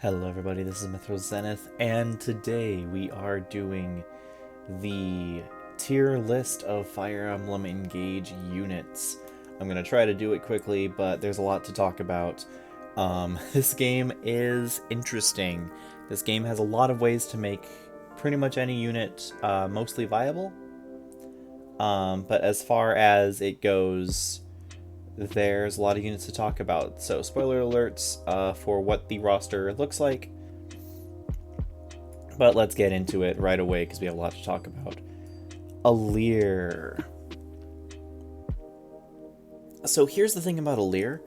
Hello everybody, this is Mythros Zenith, and today we are doing the tier list of Fire Emblem Engage units. I'm going to try to do it quickly, but there's a lot to talk about. This game is interesting. This game has a lot of ways to make pretty much any unit mostly viable. But as far as it goes, there's a lot of units to talk about. So spoiler alerts for what the roster looks like. But let's get into it right away because we have a lot to talk about. Alear. So here's the thing about Alear.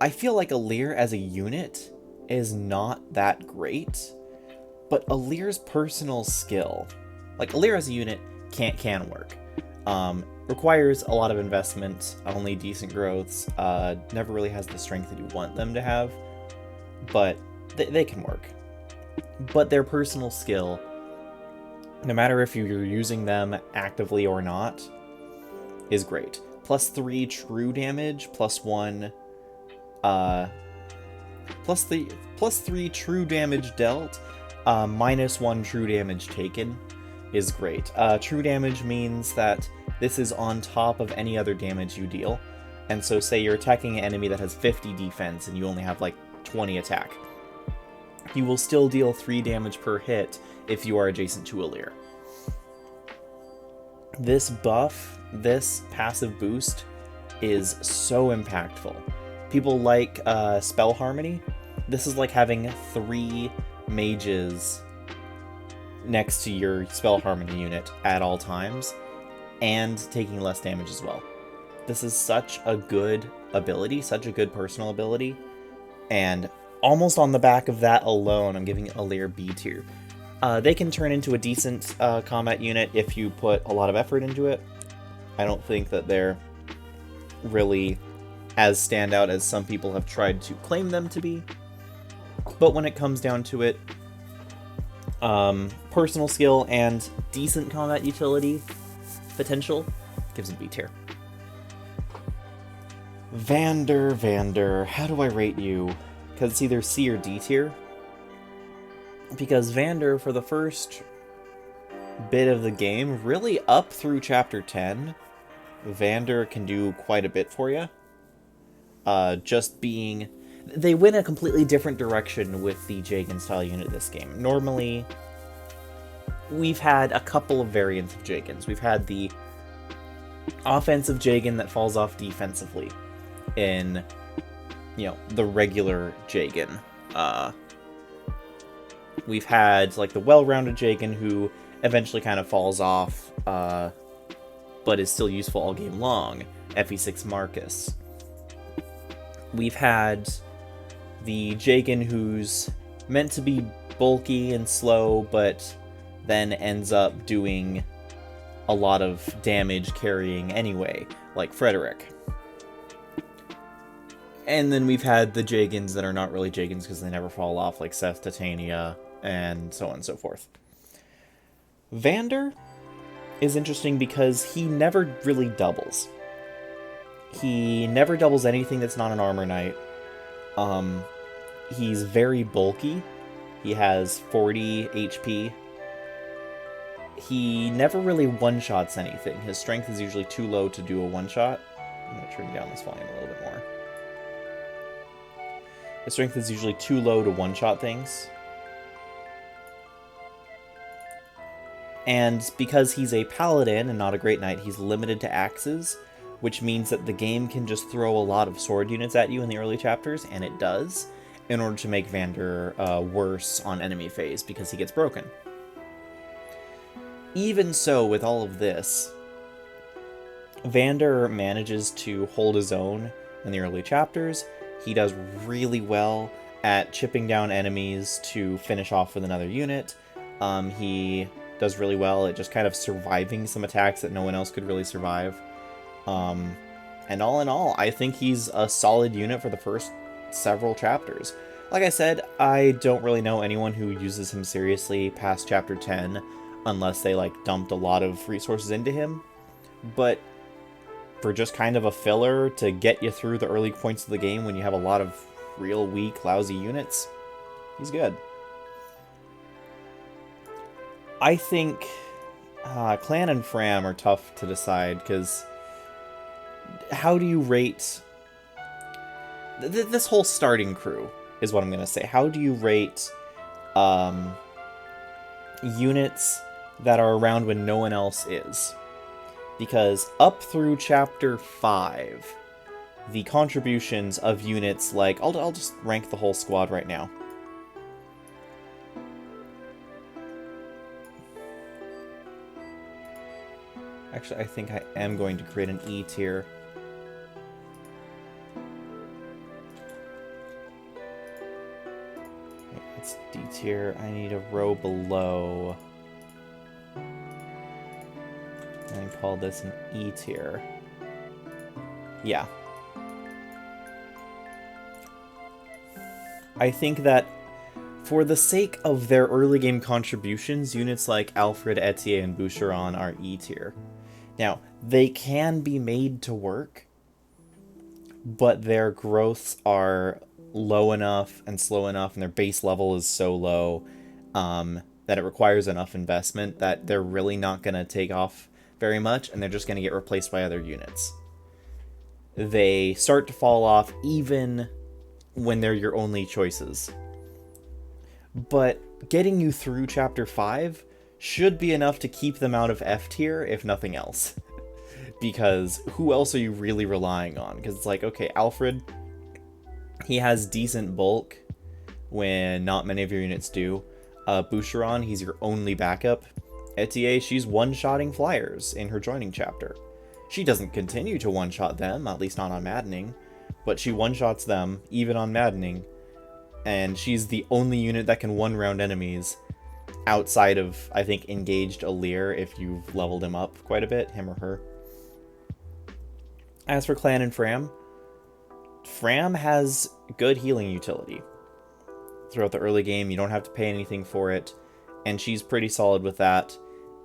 I feel like Alear as a unit is not that great, but Alear's personal skill, like Alear as a unit, can work. Requires a lot of investment, only decent growths, never really has the strength that you want them to have, but they can work. But their personal skill, no matter if you're using them actively or not, is great. +3 true damage, +1, +3 true damage dealt, -1 true damage taken is great. True damage means that this is on top of any other damage you deal. And so say you're attacking an enemy that has 50 defense and you only have like 20 attack. You will still deal 3 damage per hit if you are adjacent to Alear. This buff, this passive boost, is so impactful. People like Spell Harmony. This is like having 3 mages next to your Spell Harmony unit at all times, and taking less damage as well. This is such a good ability, such a good personal ability, and almost on the back of that alone, I'm giving Alear B tier. They can turn into a decent combat unit if you put a lot of effort into it. I don't think that they're really as standout as some people have tried to claim them to be, but when it comes down to it, personal skill and decent combat utility potential gives it B tier. Vander, how do I rate you? Because it's either C or D tier. Because Vander, for the first bit of the game, really up through chapter 10, Vander can do quite a bit for you. Just being... They went a completely different direction with the Jagen style unit this game. Normally, we've had a couple of variants of Jagens. We've had the offensive Jagen that falls off defensively in, the regular Jagen. We've had, like, the well-rounded Jagen who eventually kind of falls off, but is still useful all game long, FE6 Marcus. We've had the Jagen who's meant to be bulky and slow, but then ends up doing a lot of damage carrying anyway, like Frederick. And then we've had the Jagens that are not really Jagens because they never fall off, like Seth Titania, and so on and so forth. Vander is interesting because he never really doubles. He never doubles anything that's not an Armor Knight. He's very bulky. He has 40 HP. He never really one-shots anything. His strength is usually too low to do a one-shot. I'm going to turn down this volume a little bit more. His strength is usually too low to one-shot things. And because he's a paladin and not a great knight, he's limited to axes, which means that the game can just throw a lot of sword units at you in the early chapters, and it does, in order to make Vander worse on enemy phase because he gets broken. Even so, with all of this, Vander manages to hold his own in the early chapters. He does really well at chipping down enemies to finish off with another unit. He does really well at just kind of surviving some attacks that no one else could really survive. And all in all, I think he's a solid unit for the first several chapters. Like I said, I don't really know anyone who uses him seriously past chapter 10, unless they, dumped a lot of resources into him. But for just kind of a filler to get you through the early points of the game when you have a lot of real weak, lousy units, He's good. I think Clan and Fram are tough to decide, because how do you rate... This whole starting crew is what I'm going to say. How do you rate units that are around when no one else is? Because up through Chapter 5, the contributions of units like... I'll just rank the whole squad right now. Actually, I think I am going to create an E tier. It's D tier. I need a row below. And call this an E tier. Yeah. I think that for the sake of their early game contributions, units like Alfred, Etier, and Boucheron are E tier. Now, they can be made to work, but their growths are low enough and slow enough, and their base level is so low that it requires enough investment that they're really not going to take off very much, and they're just going to get replaced by other units. They start to fall off even when they're your only choices. But getting you through Chapter 5 should be enough to keep them out of F tier, if nothing else. Because who else are you really relying on? Because it's like, okay, Alfred, he has decent bulk when not many of your units do. Boucheron, he's your only backup. Etier, she's one-shotting flyers in her joining chapter. She doesn't continue to one-shot them, at least not on Maddening, but she one-shots them, even on Maddening, and she's the only unit that can one-round enemies outside of, I think, engaged Alear, if you've leveled him up quite a bit, him or her. As for Clan and Fram, Fram has good healing utility. Throughout the early game, you don't have to pay anything for it, and she's pretty solid with that.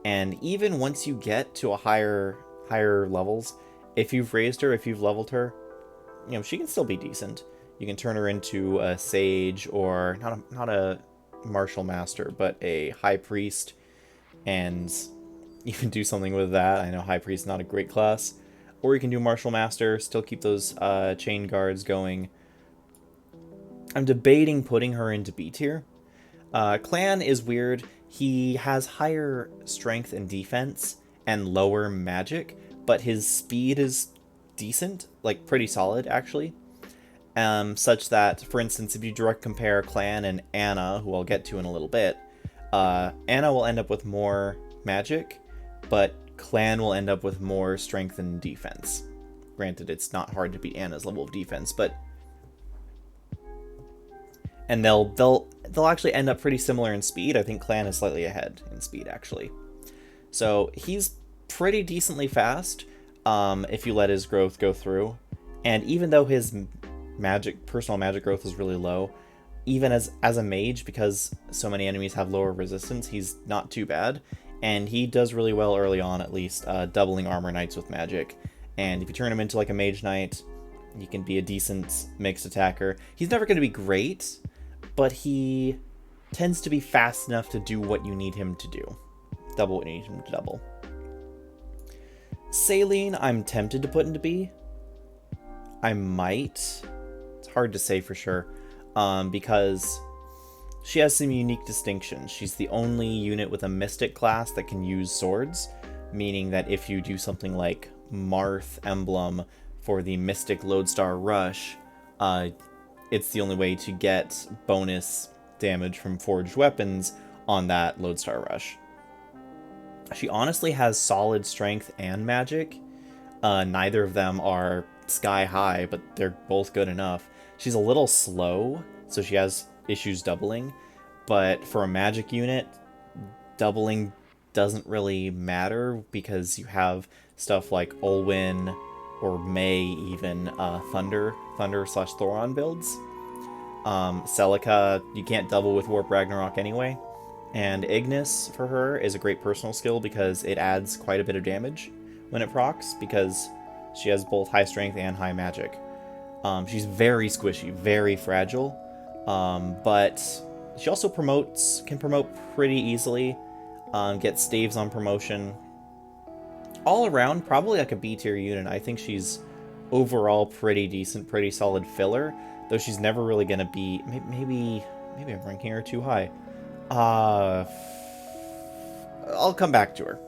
And even once you get to a higher levels, if you've raised her, if you've leveled her, you know, she can still be decent. You can turn her into a sage, or not a martial master, but a high priest, and you can do something with that. I know high priest is not a great class. Or you can do martial master, still keep those chain guards going. I'm debating putting her into B tier. Clan is weird. He has higher strength and defense and lower magic, but his speed is decent, like pretty solid actually. Such that, for instance, if you direct compare Clan and Anna, who I'll get to in a little bit, Anna will end up with more magic, but Clan will end up with more strength and defense. Granted, it's not hard to beat Anna's level of defense, but... And they'll actually end up pretty similar in speed. I think Clan is slightly ahead in speed, actually. So he's pretty decently fast if you let his growth go through. And even though his personal magic growth is really low, even as a mage, because so many enemies have lower resistance, he's not too bad. And he does really well early on, at least, doubling armor knights with magic. And if you turn him into like a mage knight, he can be a decent mixed attacker. He's never going to be great, but he tends to be fast enough to do what you need him to do. Double what you need him to double. Saline, I'm tempted to put into B. I might. It's hard to say for sure, because she has some unique distinctions. She's the only unit with a mystic class that can use swords, meaning that if you do something like Marth Emblem for the Mystic Lodestar Rush, it's the only way to get bonus damage from forged weapons on that Lodestar Rush. She honestly has solid strength and magic. Neither of them are sky high, but they're both good enough. She's a little slow, so she has issues doubling, but for a magic unit, doubling doesn't really matter because you have stuff like Olwyn or May, even Thunder / Thoron builds. Celica, you can't double with Warp Ragnarok anyway. And Ignis, for her, is a great personal skill because it adds quite a bit of damage when it procs, because she has both high strength and high magic. She's very squishy, very fragile, but She also can promote pretty easily, get staves on promotion. All around, probably like a B tier unit. I think she's overall pretty decent, pretty solid filler, though she's never really going to be... Maybe I'm ranking her too high. I'll come back to her.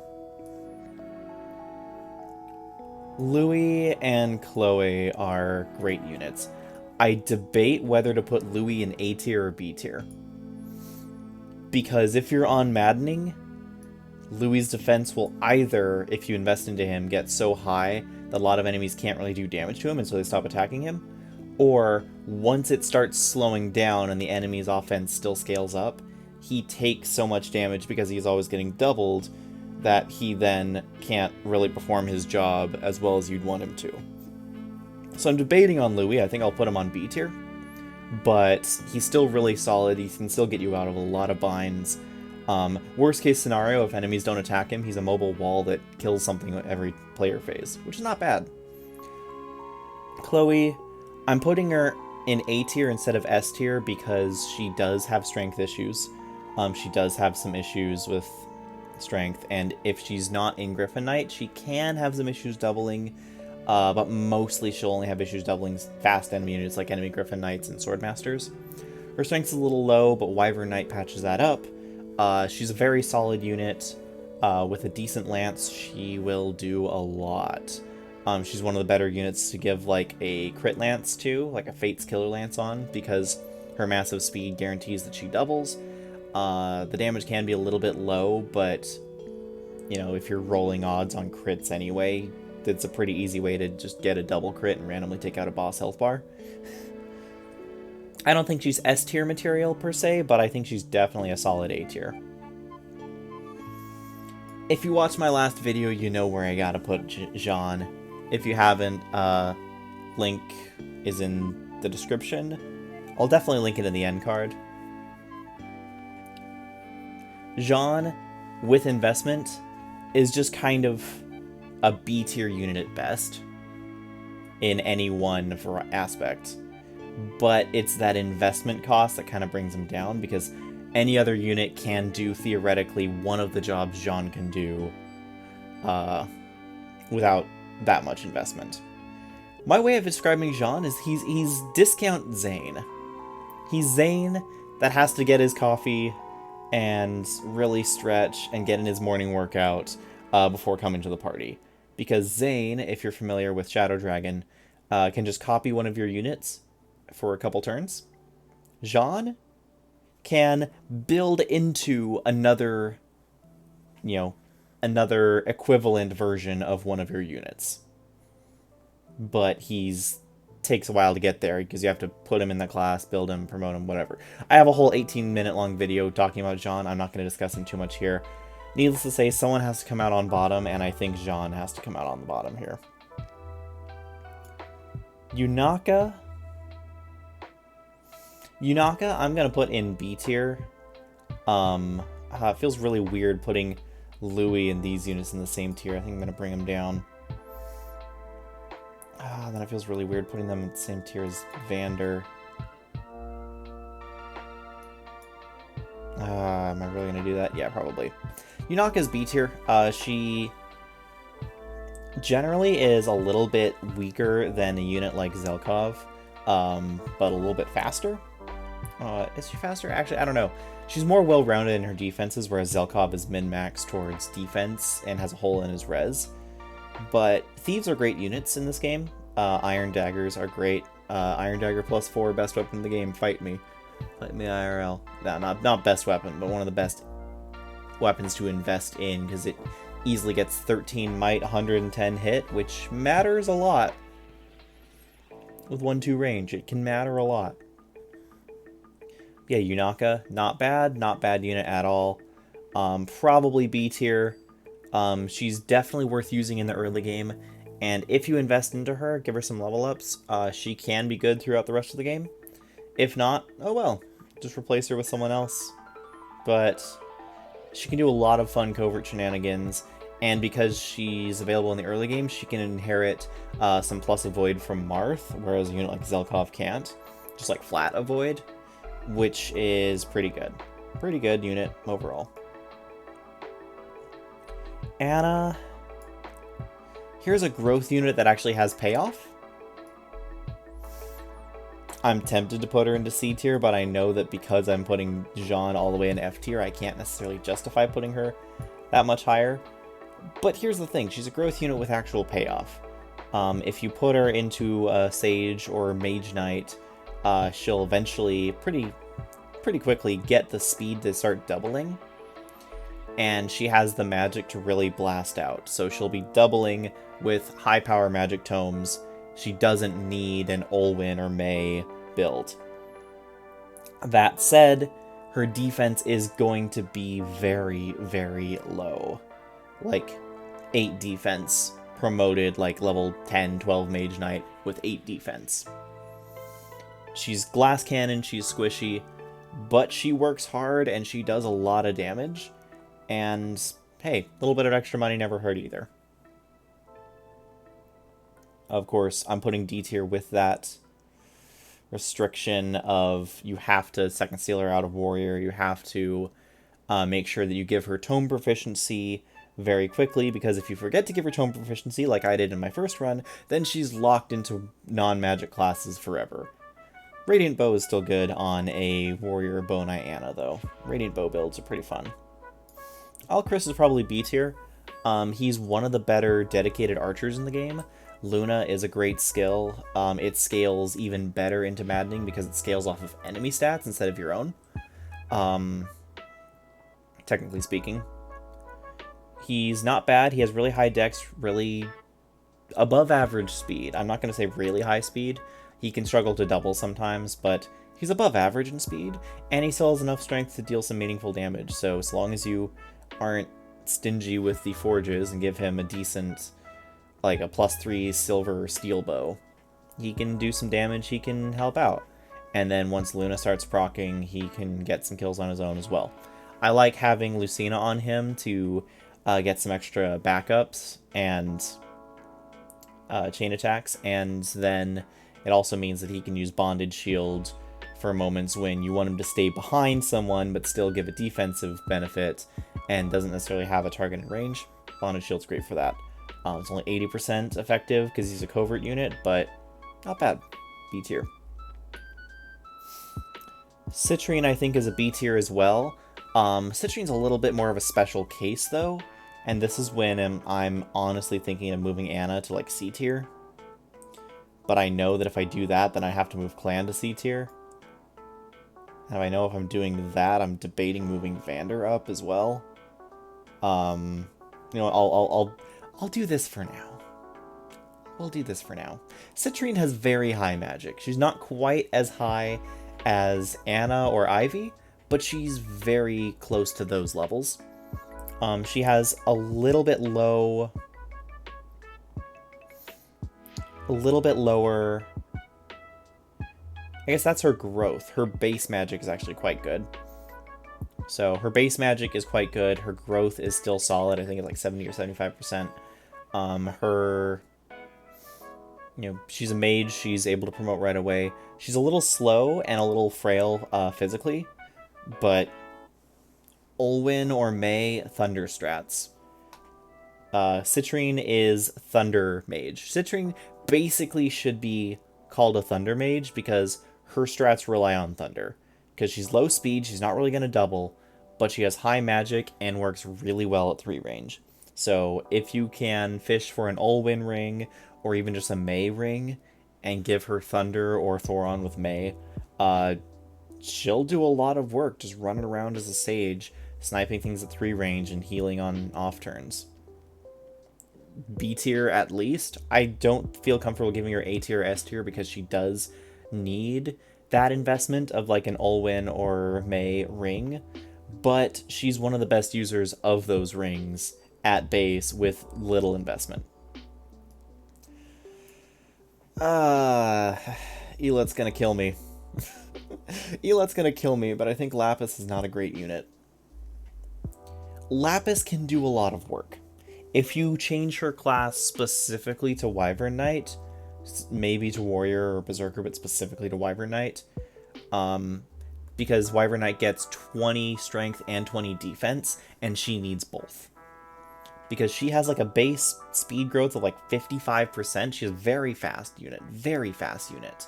Louis and Chloe are great units. I debate whether to put Louis in A tier or B tier. Because if you're on Maddening, Louis' defense will either, if you invest into him, get so high that a lot of enemies can't really do damage to him and so they stop attacking him, or once it starts slowing down and the enemy's offense still scales up, he takes so much damage because he's always getting doubled that he then can't really perform his job as well as you'd want him to. So I'm debating on Louis. I think I'll put him on B tier, but he's still really solid. He can still get you out of a lot of binds. Worst case scenario, if enemies don't attack him, he's a mobile wall that kills something every player phase, which is not bad. Chloe, I'm putting her in A tier instead of S tier because she does have strength issues. She does have some issues with strength, and if she's not in Griffin Knight, she can have some issues doubling, but mostly she'll only have issues doubling fast enemy units like enemy Griffin Knights and Swordmasters. Her strength's a little low, but Wyvern Knight patches that up. She's a very solid unit. With a decent lance, she will do a lot. She's one of the better units to give like a crit lance to, like a Fate's Killer Lance on, because her massive speed guarantees that she doubles. The damage can be a little bit low, but, you know, if you're rolling odds on crits anyway, it's a pretty easy way to just get a double crit and randomly take out a boss health bar. I don't think she's S tier material per se, but I think she's definitely a solid A tier. If you watched my last video, you know where I gotta put Jean. If you haven't, link is in the description. I'll definitely link it in the end card. Jean, with investment, is just kind of a B tier unit at best in any one aspect. But it's that investment cost that kind of brings him down, because any other unit can do, theoretically, one of the jobs Jean can do without that much investment. My way of describing Jean is he's discount Zane. He's Zane that has to get his coffee and really stretch and get in his morning workout before coming to the party. Because Zane, if you're familiar with Shadow Dragon, can just copy one of your units for a couple turns. Jean can build into another, another equivalent version of one of your units. But takes a while to get there because you have to put him in the class, build him, promote him, whatever. I have a whole 18-minute long video talking about Jean. I'm not going to discuss him too much here. Needless to say, someone has to come out on bottom, and I think Jean has to come out on the bottom here. Yunaka, I'm going to put in B tier. It feels really weird putting Louis and these units in the same tier. I think I'm going to bring them down. Then it feels really weird putting them in the same tier as Vander. Am I really going to do that? Yeah, probably. Yunaka's B tier. She generally is a little bit weaker than a unit like Zelkov, but a little bit faster. Is she faster? Actually, I don't know. She's more well-rounded in her defenses, whereas Zelkov is min-max towards defense and has a hole in his res. But Thieves are great units in this game. Iron Daggers are great. Iron Dagger +4, best weapon in the game. Fight me. Fight me IRL. No, not best weapon, but one of the best weapons to invest in, because it easily gets 13 might, 110 hit, which matters a lot. With 1-2 range, it can matter a lot. Yeah, Yunaka, not bad unit at all. Probably B tier. She's definitely worth using in the early game, and if you invest into her, give her some level ups, she can be good throughout the rest of the game. If not, oh well, just replace her with someone else. But she can do a lot of fun covert shenanigans, and because she's available in the early game, she can inherit some plus avoid from Marth, whereas a unit like Zelkov can't. Just like flat avoid. which is pretty good. Pretty good unit overall. Anna. Here's a growth unit that actually has payoff. I'm tempted to put her into C tier, but I know that because I'm putting Jean all the way in F tier, I can't necessarily justify putting her that much higher. But here's the thing, she's a growth unit with actual payoff. If you put her into Sage or Mage Knight, she'll eventually pretty quickly get the speed to start doubling. And she has the magic to really blast out. So she'll be doubling with high power magic tomes. She doesn't need an Olwyn or May build. That said, her defense is going to be very, very low. Like 8 defense, promoted like level 10, 12 Mage Knight with 8 defense. She's glass cannon, she's squishy, but she works hard and she does a lot of damage. And hey, a little bit of extra money never hurt either. Of course, I'm putting D tier with that restriction of you have to second seal her out of warrior. You have to make sure that you give her tome proficiency very quickly, because if you forget to give her tome proficiency, like I did in my first run, then she's locked into non-magic classes forever. Radiant Bow is still good on a warrior Bow Knight Anna, though. Radiant Bow builds are pretty fun. Alchris is probably B tier. He's one of the better dedicated archers in the game. Luna is a great skill. It scales even better into Maddening because it scales off of enemy stats instead of your own. Technically speaking. He's not bad. He has really high dex, really above average speed. I'm not going to say really high speed. He can struggle to double sometimes, but he's above average in speed. And he still has enough strength to deal some meaningful damage. So as long as you aren't stingy with the forges and give him a decent, like a +3 silver steel bow, he can do some damage, he can help out. And then once Luna starts proccing, he can get some kills on his own as well. I like having Lucina on him to get some extra backups and chain attacks, and then it also means that he can use Bonded Shield for moments when you want him to stay behind someone but still give a defensive benefit and doesn't necessarily have a target in range. Bonded Shield's great for that. It's only 80% effective because he's a covert unit, but not bad. B tier. Citrine, I think, is a B tier as well. Citrine's a little bit more of a special case, though, and this is when I'm honestly thinking of moving Anna to, like, C tier. But I know that if I do that, then I have to move Clan to C tier. And I know if I'm doing that, I'm debating moving Vander up as well. You know, I'll do this for now. We'll do this for now. Citrine has very high magic. She's not quite as high as Anna or Ivy, but she's very close to those levels. She has a little bit lower. I guess that's her growth. Her base magic is actually quite good. So her base magic is quite good. Her growth is still solid. I think it's like 70 or 75%. She's a mage. She's able to promote right away. She's a little slow and a little frail physically, but Olwyn or May, Thunder strats. Citrine is Thunder Mage. Citrine basically should be called a Thunder Mage because her strats rely on Thunder. Because she's low speed, she's not really going to double, but she has high magic and works really well at 3 range. So if you can fish for an Olwyn ring, or even just a May ring, and give her Thunder or Thoron with May, she'll do a lot of work just running around as a Sage, sniping things at 3 range and healing on off turns. B tier at least. I don't feel comfortable giving her A tier or S tier because she does need that investment of like an Olwyn or May ring, but she's one of the best users of those rings at base with little investment. Elet's gonna kill me. Elet's gonna kill me, but I think Lapis is not a great unit. Lapis can do a lot of work. If you change her class specifically to Wyvern Knight, maybe to Warrior or Berserker, but specifically to Wyvern Knight, because Wyvern Knight gets 20 strength and 20 defense, and she needs both. Because she has like a base speed growth of like 55%. She has very fast unit. Very fast unit.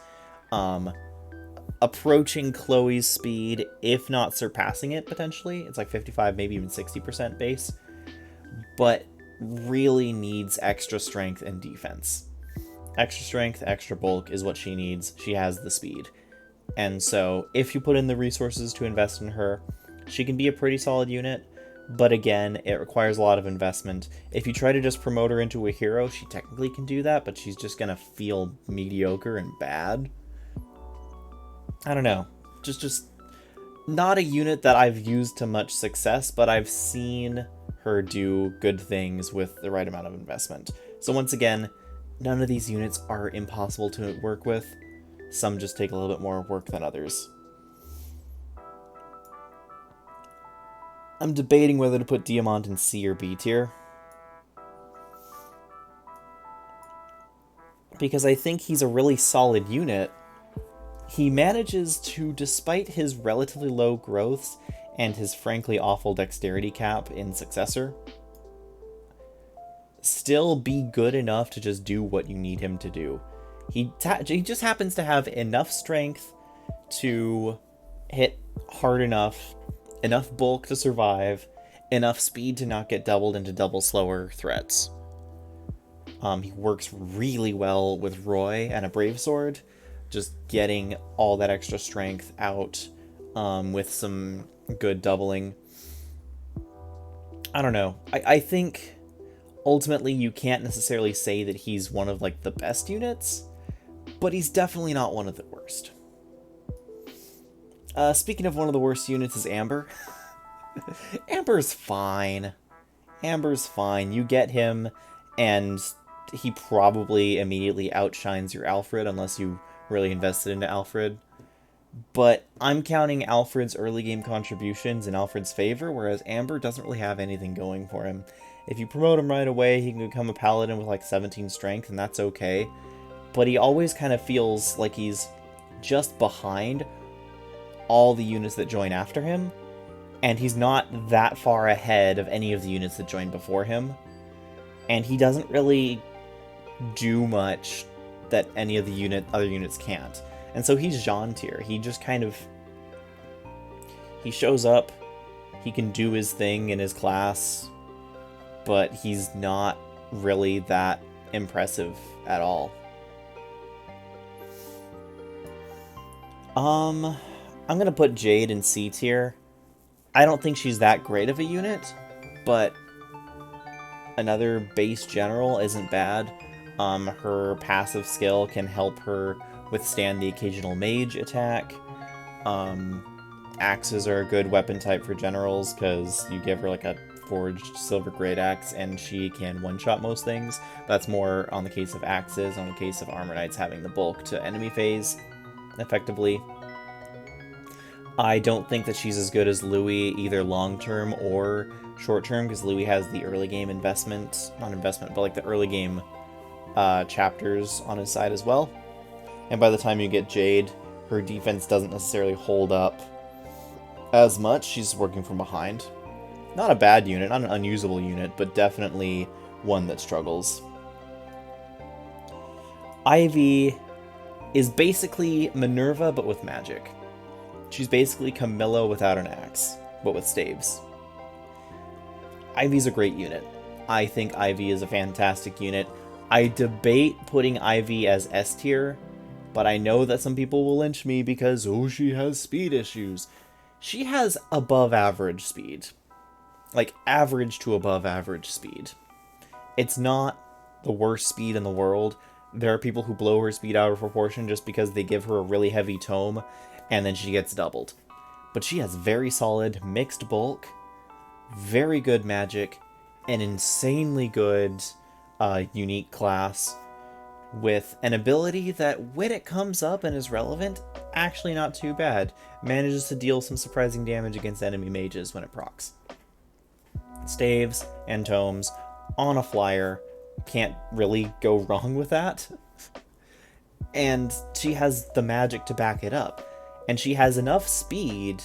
Approaching Chloe's speed, if not surpassing it potentially. It's like 55, maybe even 60% base. But really needs extra strength and defense. Extra strength, extra bulk is what she needs. She has the speed. And so if you put in the resources to invest in her, she can be a pretty solid unit. But again, it requires a lot of investment. If you try to just promote her into a hero, she technically can do that, but she's just gonna feel mediocre and bad. I don't know. Just not a unit that I've used to much success, but I've seen her do good things with the right amount of investment. So once again, none of these units are impossible to work with. Some just take a little bit more work than others. I'm debating whether to put Diamant in C or B tier. Because I think he's a really solid unit. He manages to, despite his relatively low growths and his frankly awful dexterity cap in Successor, still be good enough to just do what you need him to do. He just happens to have enough strength to hit hard enough bulk to survive, enough speed to not get doubled into double slower threats. He works really well with Roy and a Brave Sword, just getting all that extra strength out with some good doubling. I don't know. I think ultimately you can't necessarily say that he's one of like the best units, but he's definitely not one of the worst. Speaking of one of the worst units is Amber. Amber's fine. Amber's fine. You get him, and he probably immediately outshines your Alfred, unless you really invested into Alfred. But I'm counting Alfred's early game contributions in Alfred's favor, whereas Amber doesn't really have anything going for him. If you promote him right away, he can become a paladin with like 17 strength, and that's okay. But he always kind of feels like he's just behind all the units that join after him, and he's not that far ahead of any of the units that joined before him, and he doesn't really do much that any of the other units can't. And so he's Jean tier. He just kind of, he shows up, he can do his thing in his class, but he's not really that impressive at all. I'm gonna put Jade in C tier. I don't think she's that great of a unit, but another base general isn't bad. Her passive skill can help her withstand the occasional mage attack. Axes are a good weapon type for generals, because you give her like a forged silver great axe and she can one-shot most things. That's more on the case of axes. On the case of armor knights, having the bulk to enemy phase effectively. I don't think that she's as good as Louis, either long-term or short-term, because Louis has the early game investment, not investment, but like the early game chapters on his side as well. And by the time you get Jade, her defense doesn't necessarily hold up as much. She's working from behind. Not a bad unit, not an unusable unit, but definitely one that struggles. Ivy is basically Minerva, but with magic. She's basically Camilla without an axe, but with staves. Ivy's a great unit. I think Ivy is a fantastic unit. I debate putting Ivy as S tier, but I know that some people will lynch me because, oh, she has speed issues. She has above average speed. Like, average to above average speed. It's not the worst speed in the world. There are people who blow her speed out of proportion just because they give her a really heavy tome, and then she gets doubled. But she has very solid mixed bulk, very good magic, an insanely good unique class, with an ability that, when it comes up and is relevant, actually not too bad. Manages to deal some surprising damage against enemy mages when it procs. Staves and tomes on a flyer. Can't really go wrong with that. And she has the magic to back it up. And she has enough speed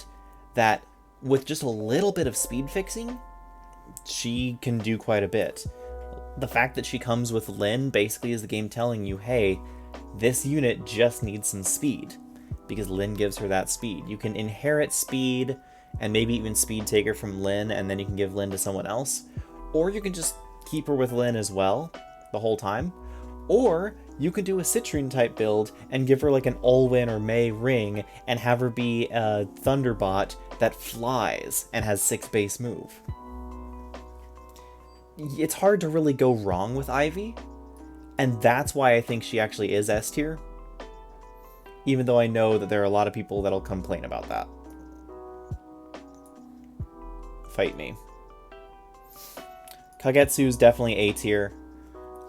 that with just a little bit of speed fixing, she can do quite a bit. The fact that she comes with Lyn basically is the game telling you, hey, this unit just needs some speed, because Lyn gives her that speed. You can inherit speed and maybe even speed take her from Lyn, and then you can give Lyn to someone else. Or you can just keep her with Lyn as well the whole time. Or you could do a Citrine type build and give her like an Olwyn or Mei ring and have her be a Thunderbot that flies and has 6 base move. It's hard to really go wrong with Ivy, and that's why I think she actually is S tier. Even though I know that there are a lot of people that'll complain about that. Fight me. Kagetsu's definitely A tier.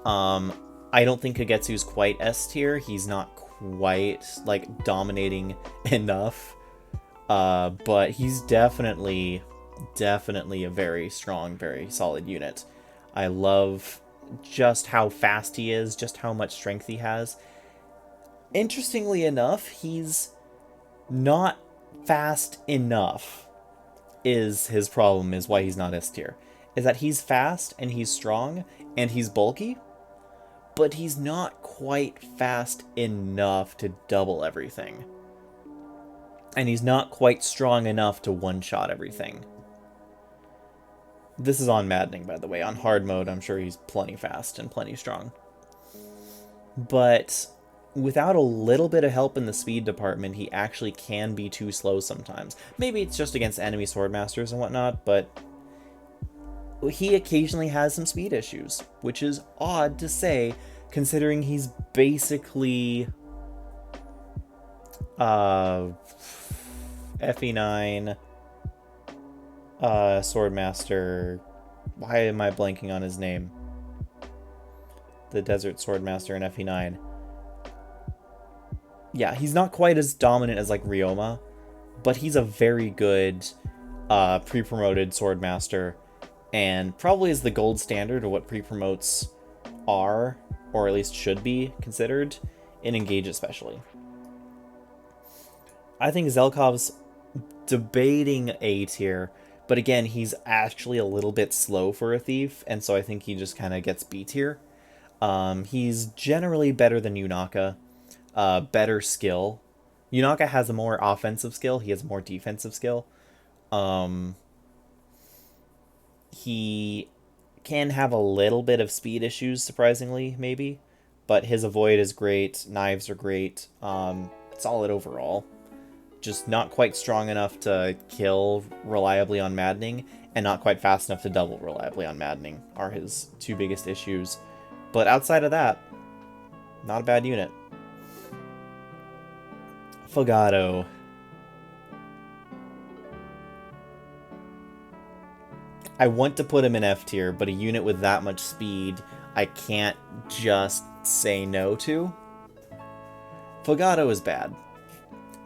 I don't think Kagetsu's quite S tier. He's not quite, like, dominating enough. But he's definitely a very strong, very solid unit. I love just how fast he is, just how much strength he has. Interestingly enough, he's not fast enough is his problem, is why he's not S tier. Is that he's fast, and he's strong, and he's bulky, but he's not quite fast enough to double everything. And he's not quite strong enough to one-shot everything. This is on Maddening, by the way. On hard mode, I'm sure he's plenty fast and plenty strong. But without a little bit of help in the speed department, he actually can be too slow sometimes. Maybe it's just against enemy swordmasters and whatnot, but he occasionally has some speed issues, which is odd to say, considering he's basically FE9 Swordmaster. Why am I blanking on his name? The Desert Swordmaster in FE9. Yeah, he's not quite as dominant as like Ryoma, but he's a very good pre-promoted Swordmaster, and probably is the gold standard of what pre-promotes are, or at least should be considered, in Engage especially. I think Zelkov's debating A tier, but again, he's actually a little bit slow for a thief, and so I think he just kind of gets B tier. He's generally better than Yunaka, better skill. Yunaka has a more offensive skill, he has more defensive skill. He can have a little bit of speed issues, surprisingly, maybe, but his avoid is great, knives are great, solid overall. Just not quite strong enough to kill reliably on Maddening, and not quite fast enough to double reliably on Maddening are his two biggest issues. But outside of that, not a bad unit. Fogado. I want to put him in F tier, but a unit with that much speed, I can't just say no to. Fogado is bad.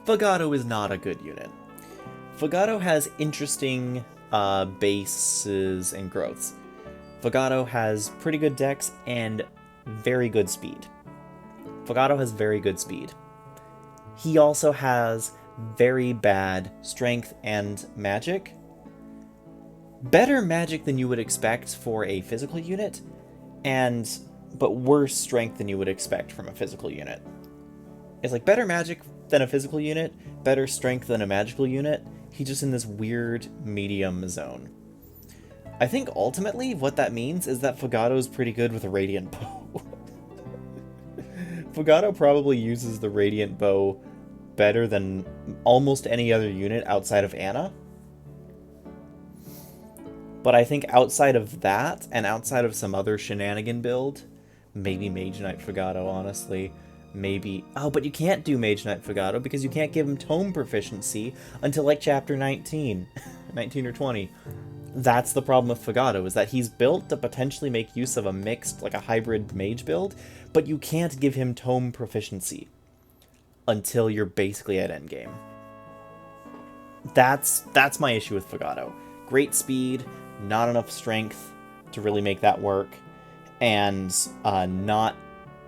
Fogado is not a good unit. Fogado has interesting bases and growths. Fogado has pretty good dex and very good speed. Fogado has very good speed. He also has very bad strength and magic. Better magic than you would expect for a physical unit, but worse strength than you would expect from a physical unit. It's like better magic than a physical unit, better strength than a magical unit. He's just in this weird medium zone. I think ultimately what that means is that Fogado is pretty good with a Radiant Bow. Fogado probably uses the Radiant Bow better than almost any other unit outside of Anna. But I think outside of that, and outside of some other shenanigan build, maybe Mage Knight Fogado, honestly, maybe... Oh, but you can't do Mage Knight Fogado because you can't give him tome proficiency until like chapter 19. 19 or 20. That's the problem with Fogado, is that he's built to potentially make use of a mixed, like a hybrid mage build, but you can't give him tome proficiency until you're basically at endgame. That's my issue with Fogado. Great speed, not enough strength to really make that work, and not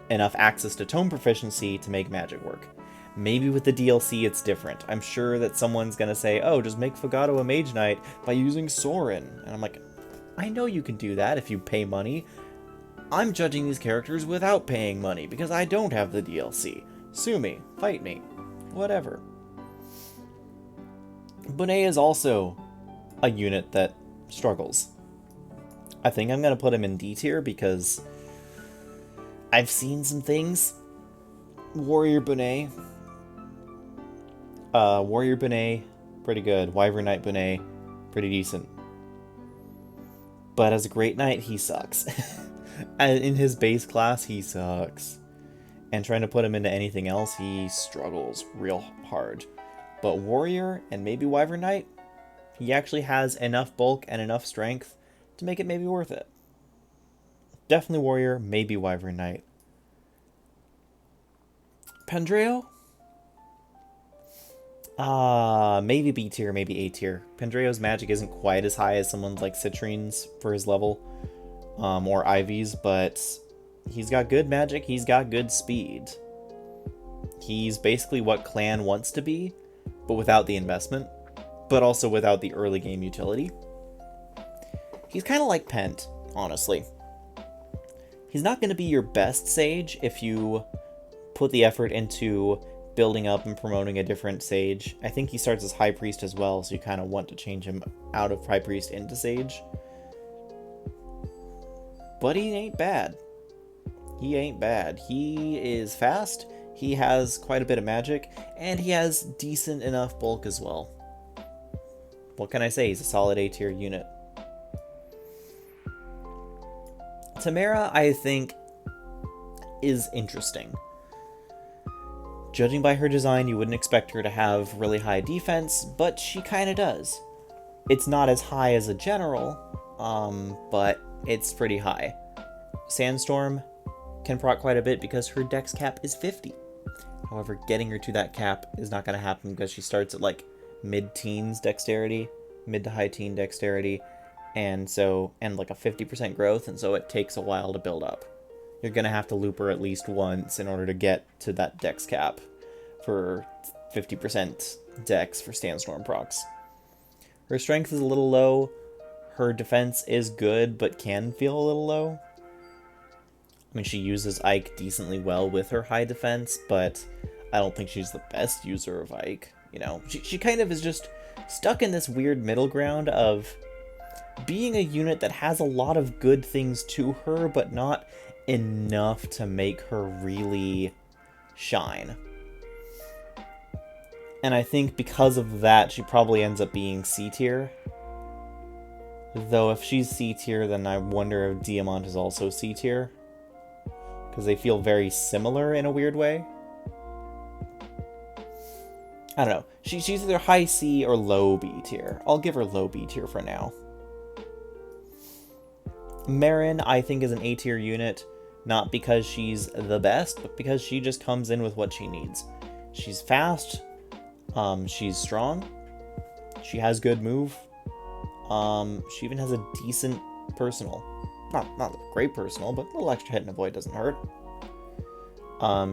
enough access to tome proficiency to make magic work. Maybe with the DLC it's different. I'm sure that someone's gonna say, oh, just make Fogado a Mage Knight by using Sorin. And I'm like, I know you can do that if you pay money. I'm judging these characters without paying money because I don't have the DLC. Sue me, fight me, whatever. Bonet is also a unit that struggles. I think I'm going to put him in D tier because I've seen some things. Warrior Bonet, pretty good. Wyvern Knight Bonet, pretty decent. But as a Great Knight, he sucks. In his base class, he sucks. And trying to put him into anything else, he struggles real hard. But Warrior and maybe Wyvern Knight, he actually has enough bulk and enough strength to make it maybe worth it. Definitely Warrior, maybe Wyvern Knight. Pandreo? Maybe B tier, maybe A tier. Pandreo's magic isn't quite as high as someone's like Citrine's for his level, or Ivy's, but he's got good magic, he's got good speed. He's basically what Clan wants to be, but without the investment, but also without the early game utility. He's kind of like Pent, honestly. He's not going to be your best Sage if you put the effort into building up and promoting a different Sage. I think he starts as High Priest as well, so you kind of want to change him out of High Priest into Sage. But he ain't bad. He ain't bad. He is fast, he has quite a bit of magic, and he has decent enough bulk as well. What can I say? He's a solid A tier unit. Tamara, I think, is interesting. Judging by her design, you wouldn't expect her to have really high defense, but she kind of does. It's not as high as a general, but it's pretty high. Sandstorm can proc quite a bit because her dex cap is 50. However, getting her to that cap is not going to happen because she starts at like mid-teens dexterity, mid to high teen dexterity, and like a 50% growth, and so it takes a while to build up. You're going to have to loop her at least once in order to get to that dex cap for 50% dex for Sandstorm procs. Her strength is a little low. Her defense is good, but can feel a little low. I mean, she uses Ike decently well with her high defense, but I don't think she's the best user of Ike. You know, she kind of is just stuck in this weird middle ground of being a unit that has a lot of good things to her, but not enough to make her really shine. And I think because of that, she probably ends up being C tier. Though if she's C tier, then I wonder if Diamant is also C tier. Because they feel very similar in a weird way. I don't know. She's either high C or low B tier. I'll give her low B tier for now. Marin, I think, is an A tier unit. Not because she's the best, but because she just comes in with what she needs. She's fast. She's strong. She has good move. She even has a decent personal. Not great personal, but a little extra hit and avoid doesn't hurt.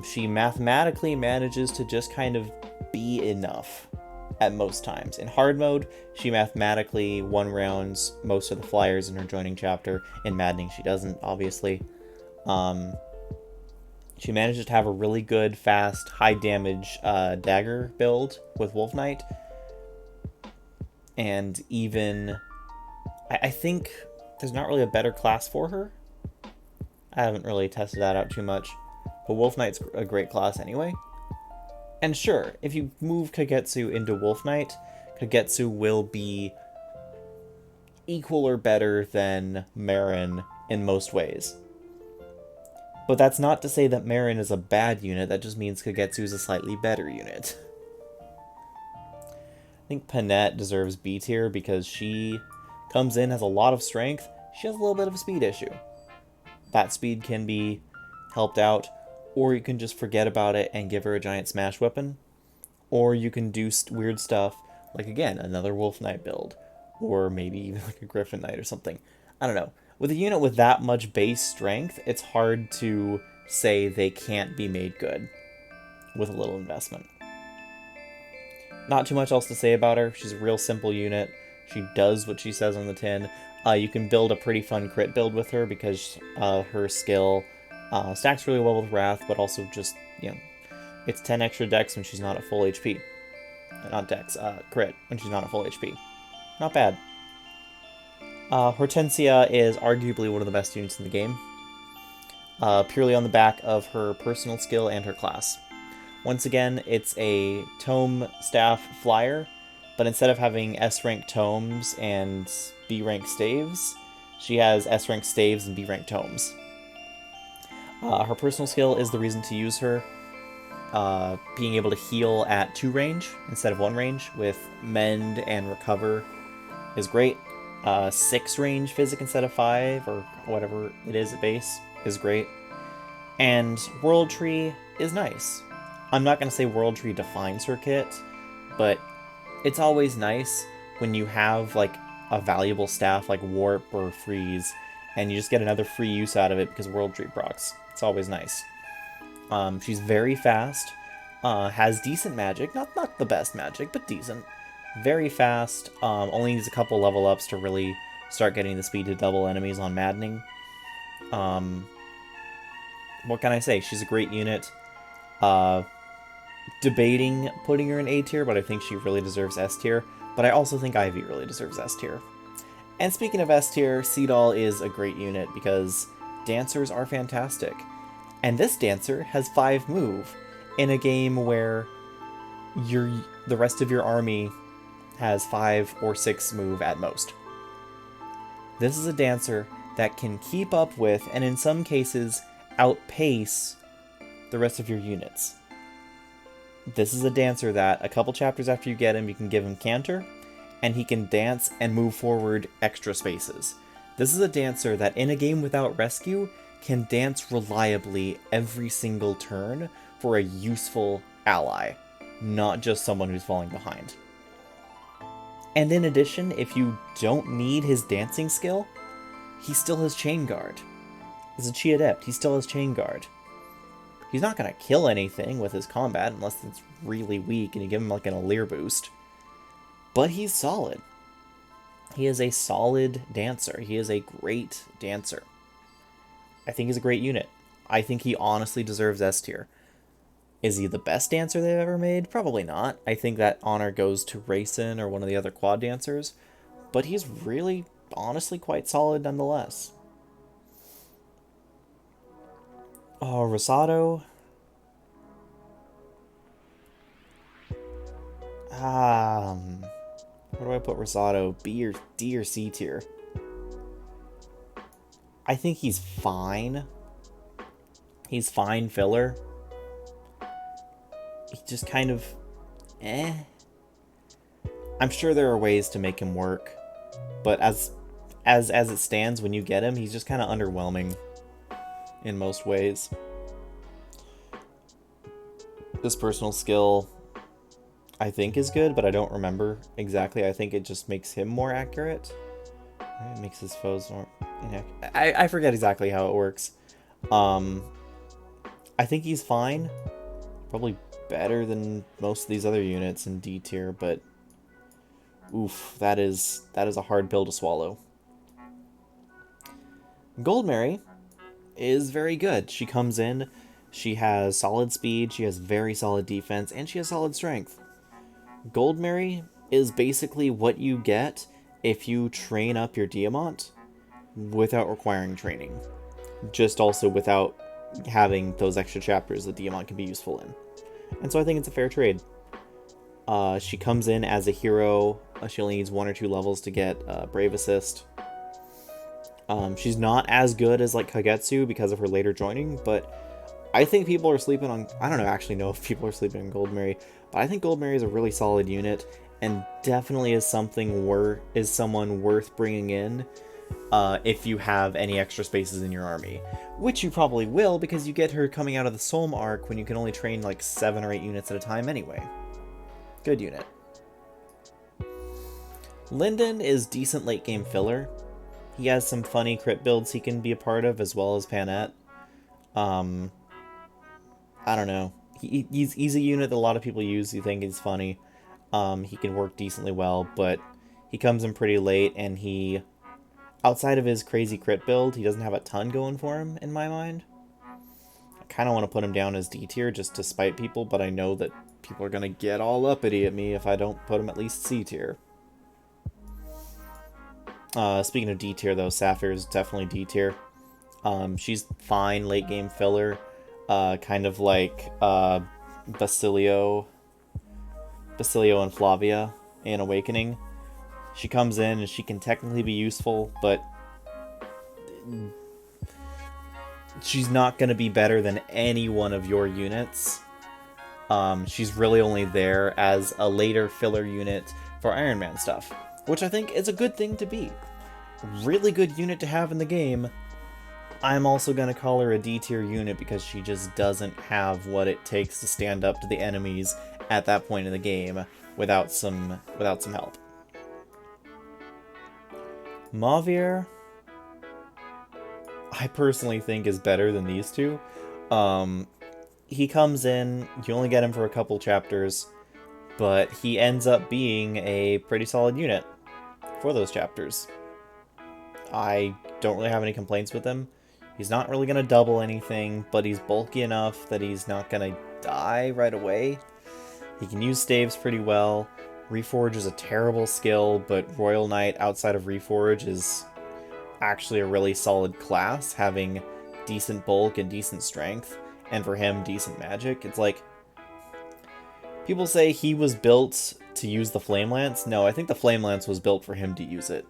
She mathematically manages to just kind of be enough at most times. In hard mode, she mathematically one-rounds most of the flyers in her joining chapter. In maddening, she doesn't, obviously. She manages to have a really good, fast, high-damage dagger build with Wolf Knight. And even... I think there's not really a better class for her. I haven't really tested that out too much. But Wolf Knight's a great class anyway. And sure, if you move Kagetsu into Wolf Knight, Kagetsu will be equal or better than Marin in most ways. But that's not to say that Marin is a bad unit, that just means Kagetsu is a slightly better unit. I think Panette deserves B tier because she comes in, has a lot of strength, she has a little bit of a speed issue. That speed can be helped out, or you can just forget about it and give her a giant smash weapon. Or you can do weird stuff, like again, another Wolf Knight build, or maybe even like a Griffin Knight or something. I don't know. With a unit with that much base strength, it's hard to say they can't be made good with a little investment. Not too much else to say about her. She's a real simple unit. She does what she says on the tin. You can build a pretty fun crit build with her because her skill stacks really well with Wrath, but also just, you know, it's 10 extra dex when she's not at full HP. Not dex, crit when she's not at full HP. Not bad. Hortensia is arguably one of the best units in the game, purely on the back of her personal skill and her class. Once again, it's a tome staff flyer, but instead of having S-rank tomes and B-rank staves, she has S-rank staves and B-rank tomes. Her personal skill is the reason to use her. Being able to heal at 2 range instead of 1 range with Mend and Recover is great. 6 range Physic instead of 5, or whatever it is at base, is great. And World Tree is nice. I'm not going to say World Tree defines her kit, but it's always nice when you have like a valuable staff like Warp or Freeze, and you just get another free use out of it because World Tree procs. It's always nice. She's very fast, has decent magic, not the best magic, but decent. Very fast, only needs a couple level ups to really start getting the speed to double enemies on Maddening. What can I say? She's a great unit. Debating putting her in A tier, but I think she really deserves S tier. But I also think Ivy really deserves S tier. And speaking of S tier, Seadoll is a great unit because dancers are fantastic. And this dancer has 5 move in a game where the rest of your army has 5 or 6 move at most. This is a dancer that can keep up with, and in some cases, outpace the rest of your units. This is a dancer that a couple chapters after you get him, you can give him Canter, and he can dance and move forward extra spaces. This is a dancer that in a game without rescue can dance reliably every single turn for a useful ally, not just someone who's falling behind. And in addition, if you don't need his dancing skill, he still has Chain Guard. As a Chi Adept, he still has Chain Guard. He's not going to kill anything with his combat unless it's really weak and you give him like an Alear boost. But he's solid. He is a solid dancer. He is a great dancer. I think he's a great unit. I think he honestly deserves S tier. Is he the best dancer they've ever made? Probably not. I think that honor goes to Raisin or one of the other quad dancers. But he's really, honestly, quite solid nonetheless. Oh, Rosado. Where do I put Rosado? B or D or C tier? I think he's fine. He's fine filler. He just kind of I'm sure there are ways to make him work, but as it stands when you get him, he's just kind of underwhelming in most ways. This personal skill I think is good, but I don't remember exactly. I think it just makes him more accurate. It makes his foes more inaccurate. I forget exactly how it works. I think he's fine. Probably better than most of these other units in D tier, but oof, that is a hard pill to swallow. Goldmary is very good. She comes in, she has solid speed, she has very solid defense, and she has solid strength. Goldmary is basically what you get if you train up your Diamant without requiring training. Just also without having those extra chapters that Diamant can be useful in. And so I think it's a fair trade. She comes in as a hero. She only needs 1 or 2 levels to get Brave Assist. She's not as good as like Kagetsu because of her later joining, but I think people are sleeping on... I don't actually know if people are sleeping on Goldmary, but I think Goldmary is a really solid unit and definitely is someone worth bringing in if you have any extra spaces in your army. Which you probably will, because you get her coming out of the Solm arc when you can only train like 7 or 8 units at a time anyway. Good unit. Linden is decent late game filler. He has some funny crit builds he can be a part of, as well as Panette. I don't know. He's a unit that a lot of people use who think is funny. He can work decently well, but he comes in pretty late, and outside of his crazy crit build, he doesn't have a ton going for him, in my mind. I kind of want to put him down as D tier just to spite people, but I know that people are going to get all uppity at me if I don't put him at least C tier. Speaking of D tier, though, Sapphire is definitely D tier. She's fine late game filler, kind of like Basilio and Flavia in Awakening. She comes in and she can technically be useful, but she's not going to be better than any one of your units. She's really only there as a later filler unit for Iron Man stuff, which I think is a good thing to be. Really good unit to have in the game. I'm also going to call her a D tier unit because she just doesn't have what it takes to stand up to the enemies at that point in the game without some help. Mavier, I personally think is better than these two. He comes in, you only get him for a couple chapters, but he ends up being a pretty solid unit for those chapters. I don't really have any complaints with him. He's not really going to double anything, but he's bulky enough that he's not going to die right away. He can use staves pretty well. Reforge is a terrible skill, but Royal Knight outside of Reforge is actually a really solid class, having decent bulk and decent strength, and for him, decent magic. It's like, people say he was built to use the Flame Lance. No, I think the Flame Lance was built for him to use it.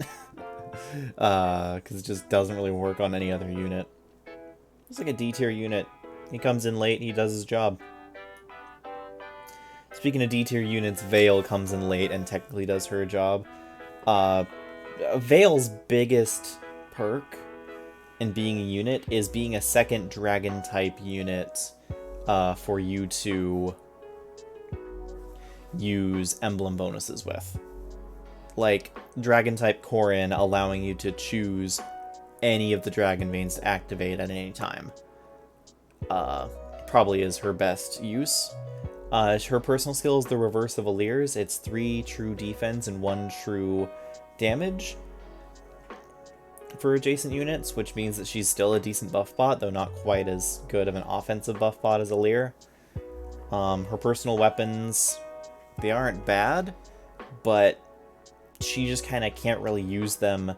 Because it just doesn't really work on any other unit. It's like a D tier unit. He comes in late, he does his job. Speaking of D tier units, Veil comes in late and technically does her job. Veil's biggest perk in being a unit is being a second dragon type unit for you to use emblem bonuses with. Like dragon type Corrin allowing you to choose any of the dragon veins to activate at any time. Probably is her best use. Her personal skill is the reverse of Alear's. It's 3 true defense and 1 true damage for adjacent units, which means that she's still a decent buff bot, though not quite as good of an offensive buff bot as Alear. Her personal weapons, they aren't bad, but she just kind of can't really use them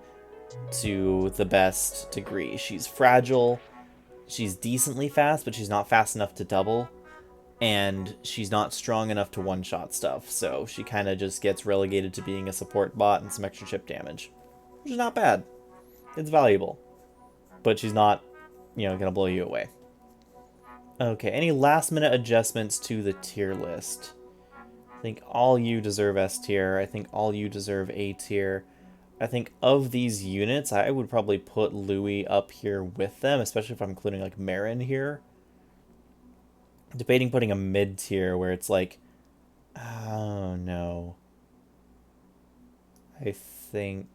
to the best degree. She's fragile, she's decently fast, but she's not fast enough to double, and she's not strong enough to one-shot stuff, so she kind of just gets relegated to being a support bot and some extra chip damage, which is not bad. It's valuable, but she's not, gonna blow you away. Okay, any last-minute adjustments to the tier list? I think all you deserve S tier. I think all you deserve A tier. I think of these units, I would probably put Louis up here with them, especially if I'm including like Marin here. Debating putting a mid tier where it's like, oh no. I think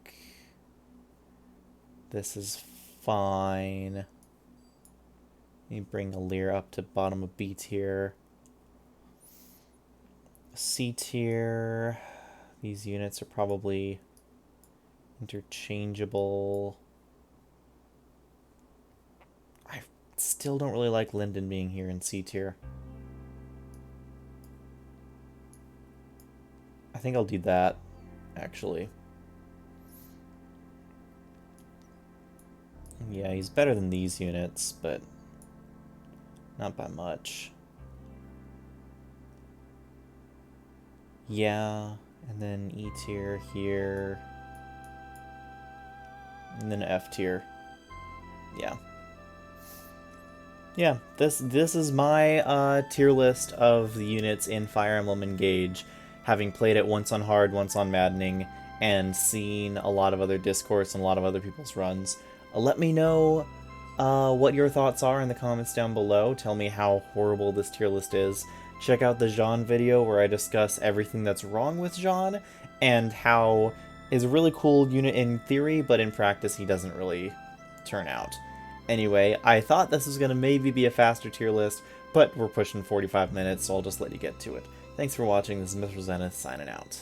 this is fine. Let me bring Alear up to bottom of B tier. C tier, these units are probably interchangeable. I still don't really like Linden being here in C tier. I think I'll do that, actually. Yeah, he's better than these units, but not by much. Yeah, and then E tier here. And then F tier. Yeah. Yeah, this is my tier list of the units in Fire Emblem Engage, having played it once on Hard, once on Maddening, and seen a lot of other discourse and a lot of other people's runs. Let me know what your thoughts are in the comments down below. Tell me how horrible this tier list is. Check out the Jean video where I discuss everything that's wrong with Jean and how is a really cool unit in theory, but in practice he doesn't really turn out. Anyway, I thought this was going to maybe be a faster tier list, but we're pushing 45 minutes, so I'll just let you get to it. Thanks for watching. This is Mr. Zenith signing out.